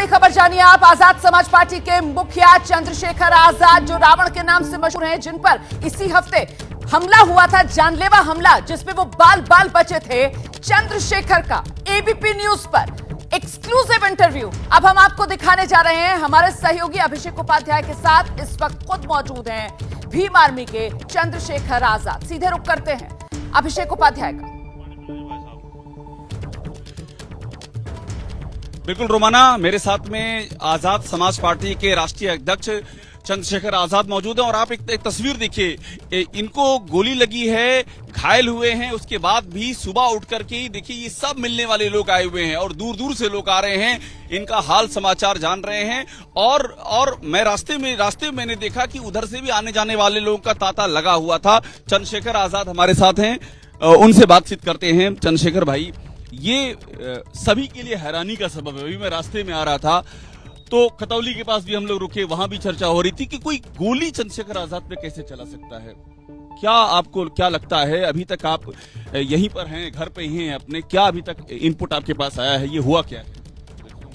बड़ी खबर जानिए आप। आजाद समाज पार्टी के मुखिया चंद्रशेखर आजाद, जो रावण के नाम से मशहूर हैं, जिन पर इसी हफ्ते हमला हुआ था, जानलेवा हमला, जिसमें वो बाल बाल बचे थे, चंद्रशेखर का एबीपी न्यूज पर एक्सक्लूसिव इंटरव्यू अब हम आपको दिखाने जा रहे हैं। हमारे सहयोगी अभिषेक उपाध्याय के साथ इस वक्त खुद मौजूद हैं भीम आर्मी के चंद्रशेखर आजाद। सीधे रुख करते हैं अभिषेक उपाध्याय का। बिल्कुल रोमाना, मेरे साथ में आजाद समाज पार्टी के राष्ट्रीय अध्यक्ष चंद्रशेखर आजाद मौजूद हैं और आप एक तस्वीर देखिए, इनको गोली लगी है, घायल हुए हैं, उसके बाद भी सुबह उठ करके ही देखिए ये सब मिलने वाले लोग आए हुए हैं और दूर दूर से लोग आ रहे हैं, इनका हाल समाचार जान रहे हैं। और मैं रास्ते में मैंने देखा कि उधर से भी आने जाने वाले लोगों का तांता लगा हुआ था। चंद्रशेखर आजाद हमारे साथ हैं, उनसे बातचीत करते हैं। चंद्रशेखर भाई, ये सभी के लिए हैरानी का सबब है। अभी मैं रास्ते में आ रहा था तो खतौली के पास भी हम लोग रुके, वहां भी चर्चा हो रही थी कि कोई गोली चंद्रशेखर आजाद पे कैसे चला सकता है। आपको क्या लगता है, अभी तक आप यहीं पर हैं, घर पे ही हैं अपने, क्या अभी तक इनपुट आपके पास आया है, ये हुआ क्या है? देखो,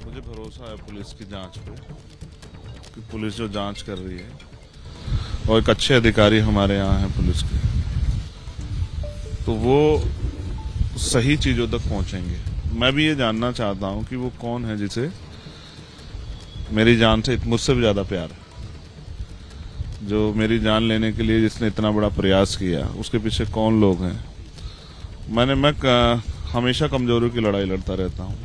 मुझे भरोसा है पुलिस की जांच पे कि पुलिस जो जांच कर रही है और एक अच्छे अधिकारी हमारे यहाँ हैं पुलिस के, तो वो सही चीजों तक पहुंचेंगे। मैं भी ये जानना चाहता हूं कि वो कौन है जिसे मेरी जान से मुझसे भी ज्यादा प्यार है, जो मेरी जान लेने के लिए जिसने इतना बड़ा प्रयास किया, उसके पीछे कौन लोग हैं। मैं हमेशा कमजोरों की लड़ाई लड़ता रहता हूं।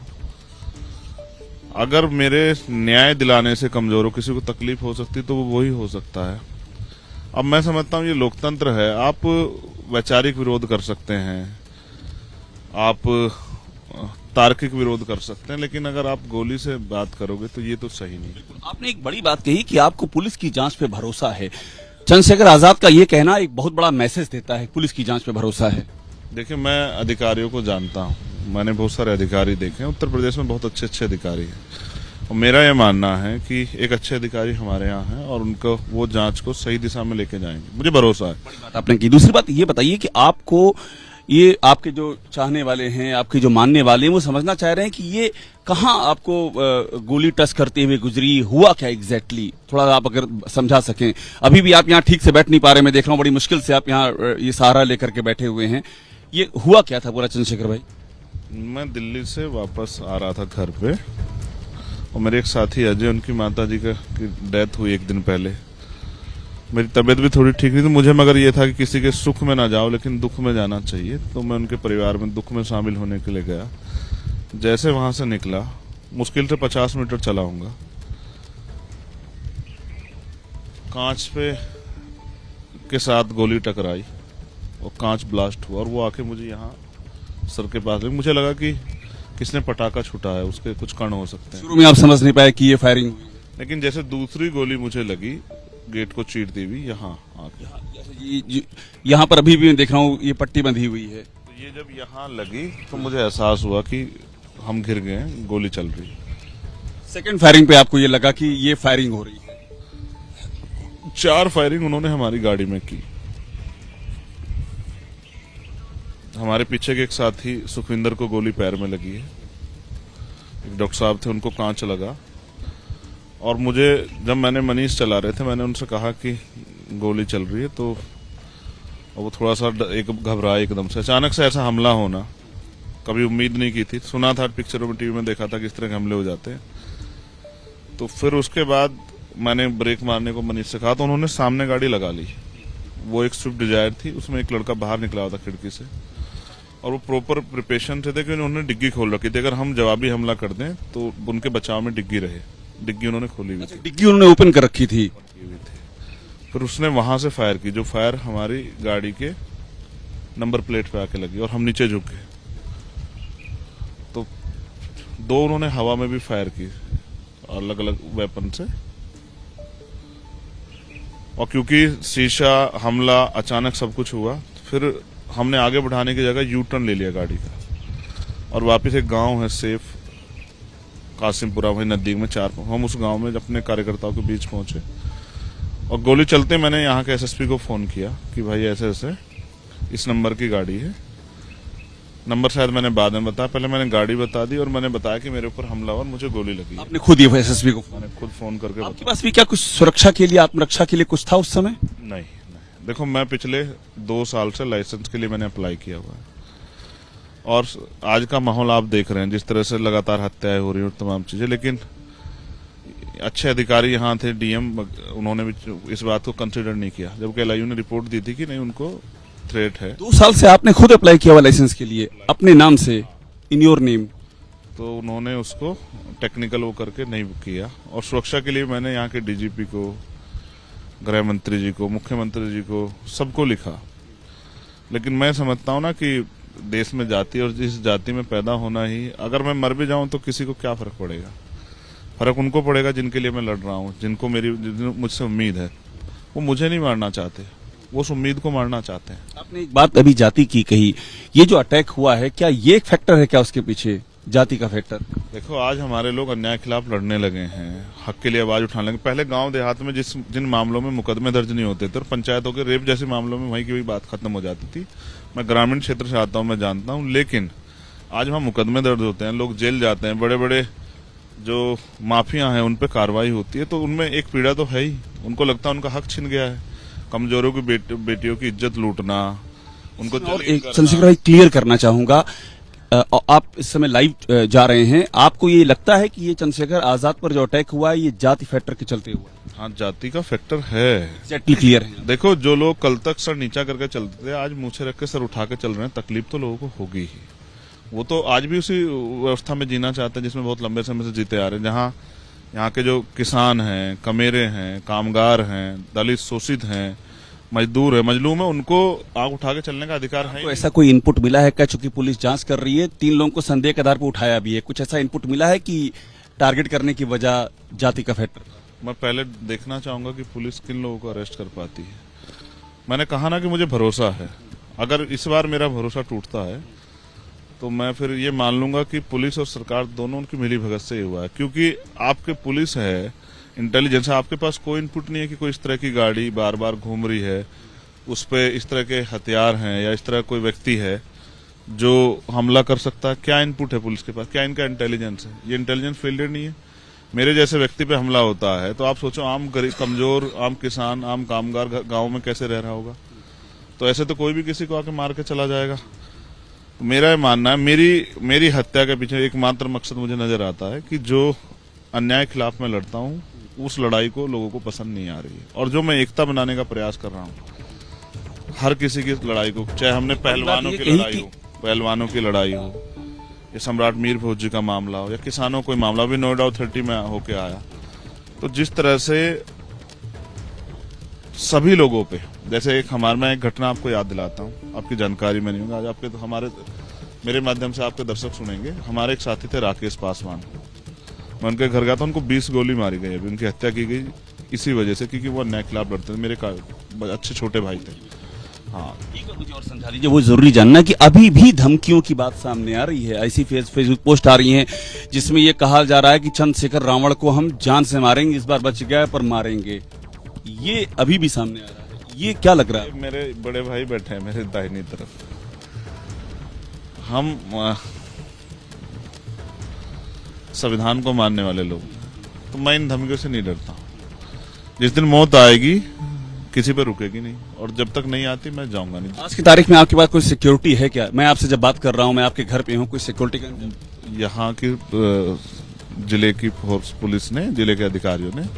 अगर मेरे न्याय दिलाने से कमजोरों किसी को तकलीफ हो सकती तो वो वही हो सकता है। अब मैं समझता हूं ये लोकतंत्र है, आप वैचारिक विरोध कर सकते हैं, आप तार्किक विरोध कर सकते हैं, लेकिन अगर आप गोली से बात करोगे तो ये तो सही नहीं। आपने एक बड़ी बात कही कि आपको पुलिस की जांच पे भरोसा है। चंद्रशेखर आजाद का ये कहना एक बहुत बड़ा मैसेज देता है, पुलिस की जांच पे भरोसा है। देखिए, मैं अधिकारियों को जानता हूँ, मैंने बहुत सारे अधिकारी देखे हैं, उत्तर प्रदेश में बहुत अच्छे अधिकारी हैं, और मेरा ये मानना है कि एक अच्छे अधिकारी हमारे यहाँ हैं और उनको वो जांच को सही दिशा में लेके जाएंगे, मुझे भरोसा है। बड़ी बात आपने की। दूसरी बात ये बताइए कि आपको ये आपके जो चाहने वाले हैं, आपके जो मानने वाले हैं, वो समझना चाह रहे हैं कि ये कहाँ आपको गोली टच करते हुए गुजरी, हुआ क्या एग्जैक्टली, थोड़ा आप अगर समझा सकें। अभी भी आप यहाँ ठीक से बैठ नहीं पा रहे, मैं देख रहा हूँ बड़ी मुश्किल से आप यहाँ ये सहारा लेकर के बैठे हुए हैं। ये हुआ क्या था पूरा चंद्रशेखर भाई? मैं दिल्ली से वापस आ रहा था घर पे, और मेरे एक साथी अजय, उनकी माता जी की डेथ हुई एक दिन पहले। मेरी तबीयत भी थोड़ी ठीक नहीं थी, मुझे मगर ये था कि किसी के सुख में ना जाओ लेकिन दुख में जाना चाहिए, तो मैं उनके परिवार में दुख में शामिल होने के लिए गया। जैसे वहां से निकला, मुश्किल से 50 मीटर चला होऊंगा, कांच पे के साथ गोली टकराई और कांच ब्लास्ट हुआ और वो आके मुझे यहाँ सर के पास लगी। मुझे लगा कि किसने पटाखा छुटा है, उसके कुछ कण हो सकते हैं। शुरू में आप समझ नहीं पाए कि ये फायरिंग हुई, लेकिन जैसे दूसरी गोली मुझे लगी गेट को चीरती हुई यहाँ आके, यहाँ पर अभी भी मैं देख रहा हूँ ये पट्टी बंधी हुई है, तो ये जब यहाँ लगी तो मुझे एहसास हुआ कि हम घिर गए, गोली चल रही। सेकंड फायरिंग पे आपको ये लगा कि ये फायरिंग हो रही है? 4 फायरिंग उन्होंने हमारी गाड़ी में की। हमारे पीछे के एक साथी सुखविंदर को गोली पैर में लगी है, एक डॉक्टर साहब थे, उनको कांच लगा। और मुझे, जब मैंने मनीष चला रहे थे, मैंने उनसे कहा कि गोली चल रही है, तो वो थोड़ा सा एक घबराए एकदम से। अचानक से ऐसा हमला होना कभी उम्मीद नहीं की थी, सुना था पिक्चरों में, टीवी में देखा था किस तरह के हमले हो जाते हैं। तो फिर उसके बाद मैंने ब्रेक मारने को मनीष से कहा, तो उन्होंने सामने गाड़ी लगा ली। वो एक स्विफ्ट डिजायर थी, उसमें एक लड़का बाहर निकला हुआ था खिड़की से, और वो प्रॉपर प्रिपरेशन थे कि उन्होंने डिग्गी खोल रखी थी, अगर हम जवाबी हमला कर दें तो उनके बचाव में डिग्गी रहे। डिग्गी उन्होंने खोली हुई थी, डिग्गी उन्होंने ओपन कर रखी थी। फिर उसने वहां से फायर की, जो फायर हमारी गाड़ी के नंबर प्लेट पे आके लगी और हम नीचे झुक गए। तो 2 उन्होंने हवा में भी फायर की अलग अलग वेपन से, और क्योंकि शीशा हमला अचानक सब कुछ हुआ, फिर हमने आगे बढ़ाने की जगह यू टर्न ले लिया गाड़ी का, और वापस एक गांव है सेफ कासिमपुरा, वही नजदीक में 4, हम उस गांव में अपने कार्यकर्ताओं के बीच पहुंचे, और गोली चलते मैंने यहाँ के एसएसपी को फोन किया कि भाई ऐसे ऐसे इस नंबर की गाड़ी है, नंबर शायद मैंने बाद में बताया, पहले मैंने गाड़ी बता दी और मैंने बताया कि मेरे ऊपर हमला हुआ और मुझे गोली लगी। आपने खुद ये एसएसपी को मैंने खुद फोन करके आपके पास भी क्या कुछ सुरक्षा के लिए, आत्मरक्षा के लिए कुछ था उस समय? नहीं, देखो मैं पिछले 2 साल से लाइसेंस के लिए मैंने अप्लाई किया हुआ है और आज का माहौल आप देख रहे हैं, जिस तरह से लगातार हत्याएं हो रही हैं और तमाम चीजें, लेकिन अच्छे अधिकारी यहाँ थे, डीएम, उन्होंने भी इस बात को कंसिडर नहीं किया, जबकि एलआईयू ने रिपोर्ट दी थी कि नहीं उनको थ्रेट है। 2 साल से आपने खुद अप्लाई किया हुआ लाइसेंस के लिए अपने नाम से, इन योर नेम, तो उन्होंने उसको टेक्निकल वो करके नहीं किया। और सुरक्षा के लिए मैंने यहाँ के डीजीपी को, गृह मंत्री जी को, मुख्यमंत्री जी को, सबको लिखा। लेकिन मैं समझता हूँ ना कि देश में जाति और जिस जाति में पैदा होना ही, अगर मैं मर भी जाऊं तो किसी को क्या फर्क पड़ेगा? फर्क उनको पड़ेगा जिनके लिए मैं लड़ रहा हूं, जिनको मुझसे उम्मीद है। वो मुझे नहीं मारना चाहते, वो उस उम्मीद को मारना चाहते हैं। आपने एक बात अभी जाति की कही, ये जो अटैक हुआ है, क्या ये एक फैक्टर है क्या उसके पीछे, जाति का फैक्टर? देखो आज हमारे लोग अन्याय के खिलाफ लड़ने लगे हैं, हक के लिए आवाज उठाने लगे। पहले गांव देहात में जिन मामलों में मुकदमे दर्ज नहीं होते थे और पंचायतों के रेप जैसे मामलों में वहीं की वही बात खत्म हो जाती थी। मैं ग्रामीण क्षेत्र से आता हूं, मैं जानता हूं, लेकिन आज वहां मुकदमे दर्ज होते हैं, लोग जेल जाते हैं, बड़े बड़े जो माफिया हैं उन पे कार्रवाई होती है, तो उनमें एक पीड़ा तो है ही। उनको लगता है उनका हक छिन गया है, कमजोरों की बेटियों की इज्जत लूटना, उनको। और एक चंद्रशेखर भाई क्लियर करना चाहूंगा, आप इस समय लाइव जा रहे हैं, आपको ये लगता है कि ये चंद्रशेखर आजाद पर जो अटैक हुआ है ये जाति फैक्टर के चलते हुआ है? हाँ, जाति का फैक्टर है, एग्जैक्टली क्लियर है। देखो जो लोग कल तक सर नीचा करके चलते थे, आज मूछे रख के सर उठा के चल रहे हैं, तकलीफ तो लोगों को होगी ही। वो तो आज भी उसी व्यवस्था में जीना चाहते हैं जिसमें बहुत लंबे समय से जीते आ रहे हैं, जहाँ यहाँ के जो किसान हैं, कमेरे हैं, कामगार हैं, दलित शोषित हैं, मजदूर है, मजलूम है, उनको आग उठा के चलने का अधिकार है। तो ऐसा कोई इनपुट मिला है क्या, चूंकि पुलिस जांच कर रही है, 3 लोगों को संदेह के आधार पर उठाया भी है, कुछ ऐसा इनपुट मिला है कि टारगेट करने की वजह जाति का फैक्टर? मैं पहले देखना चाहूंगा कि पुलिस किन लोगों को अरेस्ट कर पाती है। मैंने कहा ना कि मुझे भरोसा है, अगर इस बार मेरा भरोसा टूटता है तो मैं फिर ये मान लूंगा कि पुलिस और सरकार दोनों उनकी मिली भगत से ही हुआ है, क्योंकि आपके पुलिस है, इंटेलिजेंस है, आपके पास कोई इनपुट नहीं है कि कोई इस तरह की गाड़ी बार बार घूम रही है, उस पे इस तरह के हथियार हैं या इस तरह कोई व्यक्ति है जो हमला कर सकता है। क्या इनपुट है पुलिस के पास? क्या इनका इंटेलिजेंस है? ये इंटेलिजेंस फेलियर नहीं है। मेरे जैसे व्यक्ति पे हमला होता है तो आप सोचो आम गरीब, कमजोर, आम किसान, आम कामगार गांव में कैसे रह रहा होगा? तो ऐसे तो कोई भी किसी को आके मार के चला जाएगा। मेरा ये मानना है, मेरी हत्या के पीछे एकमात्र मकसद मुझे नजर आता है कि जो अन्याय के खिलाफ मैं लड़ता हूँ, उस लड़ाई को लोगों को पसंद नहीं आ रही है, और जो मैं एकता बनाने का प्रयास कर रहा हूँ, हर किसी की लड़ाई को, चाहे हमने पहलवानों की लड़ाई हो, या सम्राट मीर भोज जी का मामला हो, या किसानों कोई मामला भी नोएडा 30 में होके आया, तो जिस तरह से सभी लोगों पे, जैसे मैं एक घटना आपको याद दिलाता हूँ, आपकी जानकारी में नहीं होगा, आज आपके तो मेरे माध्यम से आपके दर्शक सुनेंगे। हमारे एक साथी थे राकेश पासवान, मैं उनके घर गया था, उनको 20 गोली मारी गई, अभी उनकी हत्या की गई इसी वजह से क्योंकि वो अन्याय के खिलाफ लड़ते थे, मेरे अच्छे छोटे भाई थे। हाँ, मुझे और समझा दीजिए, वो जरूरी जानना कि अभी भी धमकियों की बात सामने आ रही है, ऐसी फेसबुक पोस्ट आ रही हैं जिसमें ये कहा जा रहा है कि चंद्रशेखर रावण को हम जान से मारेंगे, इस बार बच गया पर मारेंगे, ये अभी भी सामने आ रहा है। ये क्या लग रहा है? मेरे बड़े भाई बैठे हैं मेरे दाहिनी तरफ, हम संविधान को मानने वाले लोग, तो मैं इन धमकियों से नहीं डरता हूँ। जिस दिन मौत आएगी किसी पे रुकेगी नहीं, और जब तक नहीं आती मैं जाऊंगा नहीं। आज की तारीख में आपके पास कोई सिक्योरिटी है क्या? मैं आपसे जब बात कर रहा हूँ, मैं आपके घर पे हूँ, कोई सिक्योरिटी का? यहाँ की जिले की फोर्स पुलिस ने, जिले के अधिकारियों ने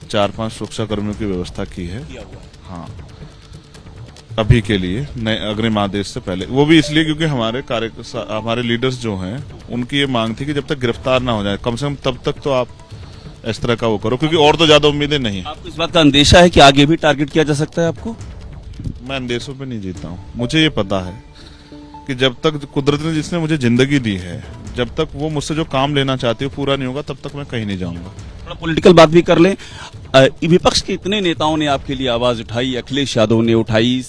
4-5 सुरक्षा कर्मियों की व्यवस्था की है। हाँ, अभी के लिए नए अग्रिम आदेश से पहले, वो भी इसलिए क्योंकि हमारे लीडर्स जो हैं उनकी ये मांग थी कि जब तक गिरफ्तार ना हो जाए, कम से कम तब तक तो आप इस तरह का वो करो, क्योंकि और तो ज्यादा उम्मीदें नहीं है। आपको इस बात का अंदेशा है कि आगे भी टारगेट किया जा सकता है आपको? मैं अंदेशों पे नहीं जीता हूँ, मुझे ये पता है कि जब तक कुदरत ने जिसने मुझे जिंदगी दी है, जब तक वो मुझसे जो काम लेना चाहती है पूरा नहीं होगा, तब तक मैं कहीं नहीं जाऊंगा। थोड़ा पॉलिटिकल बात भी कर लें, विपक्ष के इतने नेताओं ने आपके लिए आवाज उठाई, अखिलेश यादव ने उठाई,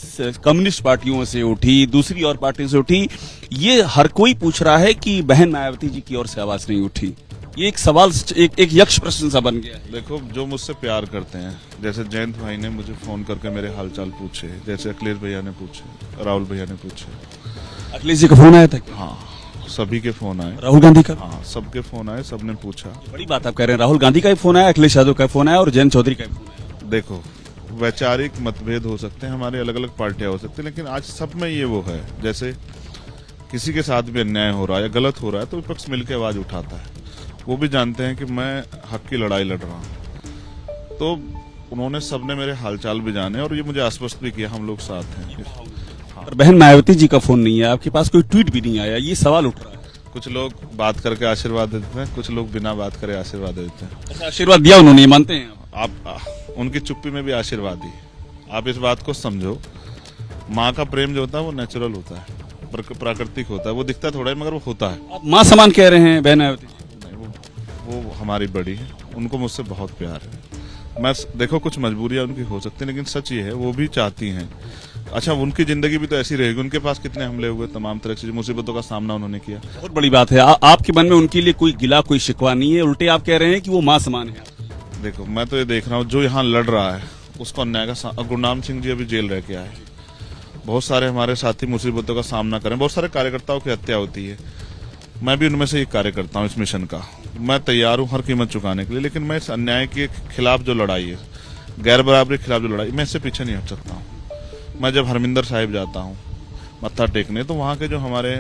कम्युनिस्ट पार्टियों से उठी, दूसरी और पार्टियों से उठी, ये हर कोई पूछ रहा है कि बहन मायावती जी की ओर से आवाज नहीं उठी। ये एक सवाल, एक यक्ष प्रश्न सा बन गया है। देखो, जो मुझसे प्यार करते हैं, जैसे जयंत भाई ने मुझे फोन करके मेरे हालचाल पूछे, जैसे अखिलेश भैया ने पूछे, राहुल भैया ने पूछे, अखिलेश जी का फोन आया था क्या? हाँ, सभी के फोन आए। राहुल गांधी का? हाँ, सबके फोन आए, सबने पूछा। बड़ी बात आप कह रहे हैं, राहुल गांधी का भी फोन आया, अखिलेश यादव का फोन आया और जयंत चौधरी का भी फोन आया। देखो, वैचारिक मतभेद हो सकते हैं, हमारे अलग अलग पार्टियां हो सकती हैं, लेकिन आज सब में ये वो है, जैसे किसी के साथ भी अन्याय हो रहा है या गलत हो रहा है तो विपक्ष मिलकर आवाज उठाता है। वो भी जानते हैं कि मैं हक की लड़ाई लड़ रहा हूँ, तो उन्होंने सबने मेरे हालचाल भी जाने और ये मुझे आश्वस्त भी किया हम लोग साथ हैं। पर बहन मायावती जी का फोन नहीं है, आपके पास कोई ट्वीट भी नहीं आया, ये सवाल उठ रहा है। कुछ लोग बात करके आशीर्वाद देते हैं, कुछ लोग बिना बात करे आशीर्वाद देते हैं। अच्छा, आशीर्वाद दिया उन्होंने, ये मानते हैं आप उनकी चुप्पी में भी आशीर्वाद दी। आप इस बात को समझो, माँ का प्रेम जो होता है वो नेचुरल होता है, प्राकृतिक होता है, वो दिखता थोड़ा है मगर वो होता है। आप माँ समान कह रहे हैं बहन मायावती जी? नहीं, वो हमारी बड़ी है, उनको मुझसे बहुत प्यार है। मैं देखो, कुछ मजबूरियां उनकी हो सकती है, लेकिन सच ये है वो भी चाहती हैं। अच्छा, उनकी जिंदगी भी तो ऐसी रहेगी, उनके पास कितने हमले हुए, तमाम तरह की मुसीबतों का सामना उन्होंने किया। बहुत बड़ी बात है। आपके मन में उनके लिए कोई गिला, कोई शिकवा नहीं है, उल्टे आप कह रहे हैं कि वो माँ समान है। देखो, मैं तो ये देख रहा हूँ जो यहाँ लड़ रहा है उसको अन्याय का गुरनाम सिंह जी अभी जेल रह के आए। बहुत सारे हमारे साथी मुसीबतों का सामना करें, बहुत सारे कार्यकर्ताओं की हत्या होती है। मैं भी उनमें से एक कार्यकर्ता हूँ इस मिशन का। मैं तैयार हूँ हर कीमत चुकाने के लिए, लेकिन मैं इस अन्याय के खिलाफ जो लड़ाई है, गैर बराबरी के खिलाफ जो लड़ाई, मैं इससे पीछे नहीं हट सकता हूँ। मैं जब हरमिंदर साहिब जाता हूँ मत्था टेकने, तो वहाँ के जो हमारे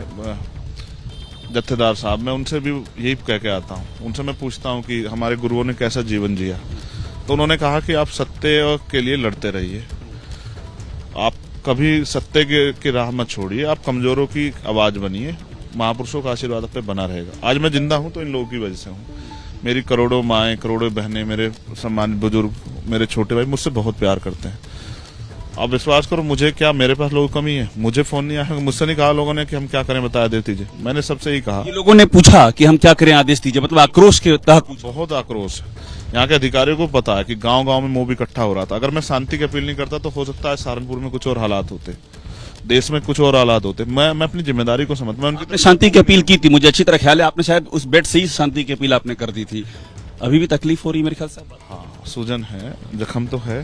जत्थेदार साहब, मैं उनसे भी यही कह के आता हूँ। उनसे मैं पूछता हूँ कि हमारे गुरुओं ने कैसा जीवन जिया, तो उन्होंने कहा कि आप सत्य के लिए लड़ते रहिए, आप कभी सत्य की राह मत छोड़िए, आप कमजोरों की आवाज बनिए, महापुरुषों का आशीर्वाद आप पे बना रहेगा। आज मैं जिंदा हूं तो इन लोगों की वजह से हूं। मेरी करोड़ों माएं, करोड़ों बहनें, मेरे सम्मानित बुजुर्ग, मेरे छोटे भाई मुझसे बहुत प्यार करते हैं। आप विश्वास करो, मुझे क्या, मेरे पास लोगों की कमी है? मुझे फोन नहीं आया, मुझसे नहीं कहा लोगों ने कि हम क्या करें बताया दे दीजिए। मैंने सबसे ही कहा। ये लोगों ने पूछा कि हम क्या करें, आदेश दीजिए, मतलब आक्रोश के तहत। बहुत आक्रोश है। यहाँ के अधिकारियों को पता है कि गांव-गांव में मोब इकट्ठा हो रहा था। अगर मैं शांति की अपील नहीं करता तो हो सकता है सहारनपुर में कुछ और हालात होते, देश में कुछ और हालात होते। मैं अपनी जिम्मेदारी को समझता हूं। आपने शांति की अपील की थी, मुझे अच्छी तरह ख्याल है, आपने शायद उस बेड से ही शांति की अपील आपने कर दी थी। अभी भी तकलीफ हो रही है मेरे ख्याल से? हाँ, सूजन है, जख्म तो है।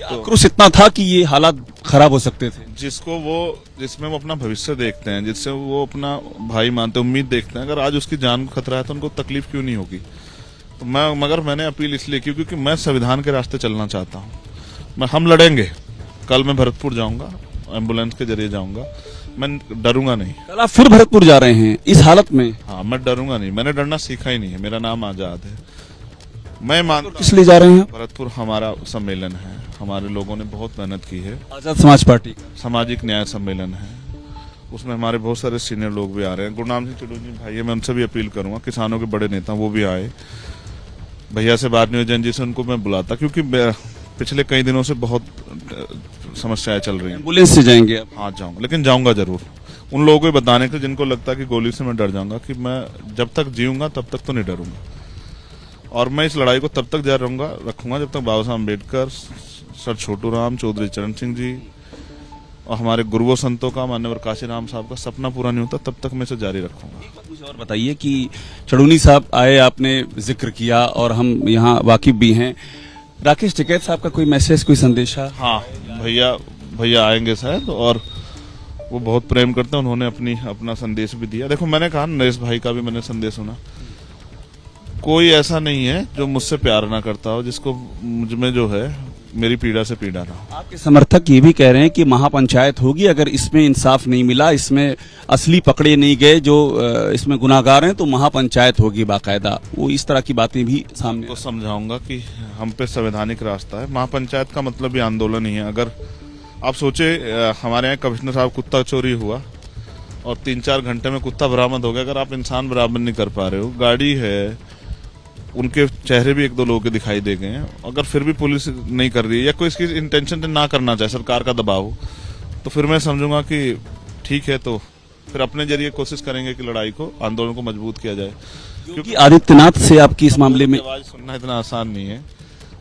आक्रोश इतना था कि ये हालात खराब हो सकते थे। जिसमें वो अपना भविष्य देखते हैं, जिससे वो अपना भाई मानते, उम्मीद देखते हैं, अगर आज उसकी जान को खतरा है तो उनको तकलीफ क्यों नहीं होगी? तो मगर मैंने अपील इसलिए की क्योंकि मैं संविधान के रास्ते चलना चाहता हूँ। हम लड़ेंगे। कल मैं भरतपुर जाऊंगा, एम्बुलेंस के जरिए जाऊंगा, मैं डरूंगा नहीं। कल आप फिर भरतपुर जा रहे हैं इस हालत में? हाँ, मैं डरूंगा नहीं, मैंने डरना सीखा ही नहीं है। मेरा नाम आजाद है। मैं मानता हूं, किस लिए जा रहे हैं? भरतपुर हमारा सम्मेलन है, हमारे लोगों ने बहुत मेहनत की है। आजाद समाज पार्टी सामाजिक न्याय सम्मेलन है, उसमें हमारे बहुत सारे सीनियर लोग भी आ रहे हैं। गुरनाम सिंह चिड़ू जी भाई है, मैं उनसे भी अपील करूंगा। किसानों के बड़े नेता वो भी आए। भैया से बात नहीं हुई, जैन जी से, उनको मैं बुलाता, क्योंकि पिछले कई दिनों से बहुत समस्याएं चल रही हैं। एम्बुलेंस से जाएंगे आप? हाँ, जाऊंगा, लेकिन जाऊंगा जरूर। उन लोगों को बताने के जिनको लगता है कि गोली से मैं डर जाऊंगा, कि मैं जब तक जीऊंगा तब तक तो नहीं डरूंगा, और मैं इस लड़ाई को तब तक जारी रखूंगा जब तक बाबा साहब अम्बेडकर, सर छोटू राम, चौधरी चरण सिंह जी और हमारे गुरुओं संतों का, मान्यवर काशीराम साहब का सपना पूरा नहीं होता, तब तक मैं इसे जारी रखूंगा। मुझे और बताइए कि चड़ूनी साहब आए, आपने जिक्र किया और हम यहाँ वाकिफ भी हैं। राकेश टिकैत साहब का कोई मैसेज, कोई संदेशा? हाँ, भैया आएंगे शायद, और वो बहुत प्रेम करते हैं। उन्होंने अपना संदेश भी दिया। देखो, मैंने कहा नरेश भाई का भी मैंने संदेश सुना। कोई ऐसा नहीं है जो मुझसे प्यार ना करता हो, जिसको मुझ में जो है मेरी पीड़ा से पीड़ा ना हो। आपके समर्थक ये भी कह रहे हैं कि महापंचायत होगी, अगर इसमें इंसाफ नहीं मिला, इसमें असली पकड़े नहीं गए जो इसमें गुनाहगार हैं, तो महापंचायत होगी बाकायदा। वो इस तरह की बातें भी सामने को समझाऊंगा कि हम पे संवैधानिक रास्ता है। महापंचायत का मतलब भी आंदोलन ही है। अगर आप सोचे, हमारे यहाँ कमिश्नर साहब, कुत्ता चोरी हुआ और 3-4 घंटे में कुत्ता बरामद हो गया। अगर आप इंसान बरामद नहीं कर पा रहे हो, गाड़ी है, उनके चेहरे भी 1-2 लोगों के दिखाई दे गए हैं, अगर फिर भी पुलिस नहीं कर रही है या कोई इसकी इंटेंशन ना करना चाहे, सरकार का दबाव, तो फिर मैं समझूंगा कि ठीक है, तो फिर अपने जरिए कोशिश करेंगे कि लड़ाई को, आंदोलन को मजबूत किया जाए। क्योंकि आदित्यनाथ से आपकी इस मामले में आवाज सुनना इतना आसान नहीं है।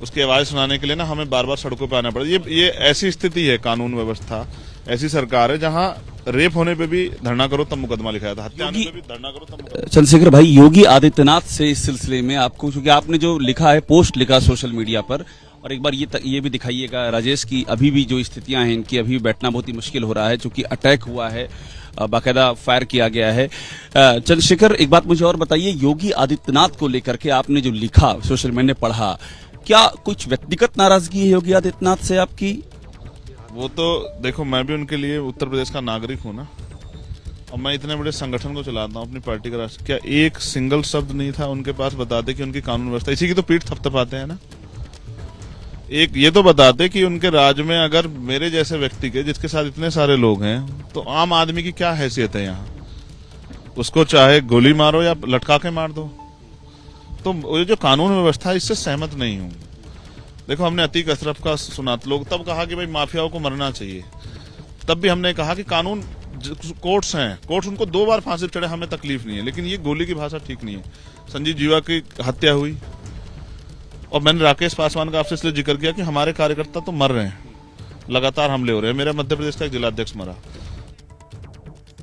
उसकी आवाज सुनाने के लिए ना हमें बार बार सड़कों पर आना पड़े। ये ऐसी स्थिति है, कानून व्यवस्था ऐसी सरकार है जहां रेप होने पे भी धरना करो तब मुकदमा लिखाया था, हत्या होने पे भी धरना करो तब मुकदमा। चंद्रशेखर भाई, योगी आदित्यनाथ से इस सिलसिले में आपको, क्योंकि आपने जो लिखा है, पोस्ट लिखा सोशल मीडिया पर, और एक बार ये भी दिखाइएगा राजेश की अभी भी जो स्थितियां हैं इनकी, अभी भी बैठना बहुत ही मुश्किल हो रहा है क्योंकि अटैक हुआ है, बाकायदा फायर किया गया है। चंद्रशेखर, एक बात मुझे और बताइए, योगी आदित्यनाथ को लेकर के आपने जो लिखा, सोशल मीडिया में पढ़ा, क्या कुछ व्यक्तिगत नाराजगी है योगी आदित्यनाथ से आपकी? वो तो देखो, मैं भी उनके लिए उत्तर प्रदेश का नागरिक हूं ना, और मैं इतने बड़े संगठन को चलाता हूं अपनी पार्टी का राष्ट्र, क्या एक सिंगल शब्द नहीं था उनके पास बताते कि उनकी कानून व्यवस्था, इसी की तो पीठ थपथपाते हैं ना। एक ये तो बताते कि उनके राज्य में अगर मेरे जैसे व्यक्ति के, जिसके साथ इतने सारे लोग हैं, तो आम आदमी की क्या हैसियत है यहाँ, उसको चाहे गोली मारो या लटका के मार दो। तो ये जो कानून व्यवस्था है इससे सहमत नहीं हूं। देखो, हमने अतीक अशरफ का सुना, लोग तब कहा कि भाई माफियाओं को मरना चाहिए, तब भी हमने कहा कि कानून, कोर्ट्स हैं, कोर्ट्स उनको 2 बार फांसी चढ़े, हमें तकलीफ नहीं है, लेकिन ये गोली की भाषा ठीक नहीं है। संजीव जीवा की हत्या हुई और मैंने राकेश पासवान का आपसे इसलिए जिक्र किया कि हमारे कार्यकर्ता तो मर रहे हैं, लगातार हमले हो रहे हैं। मेरा मध्य प्रदेश का एक जिलाध्यक्ष मरा,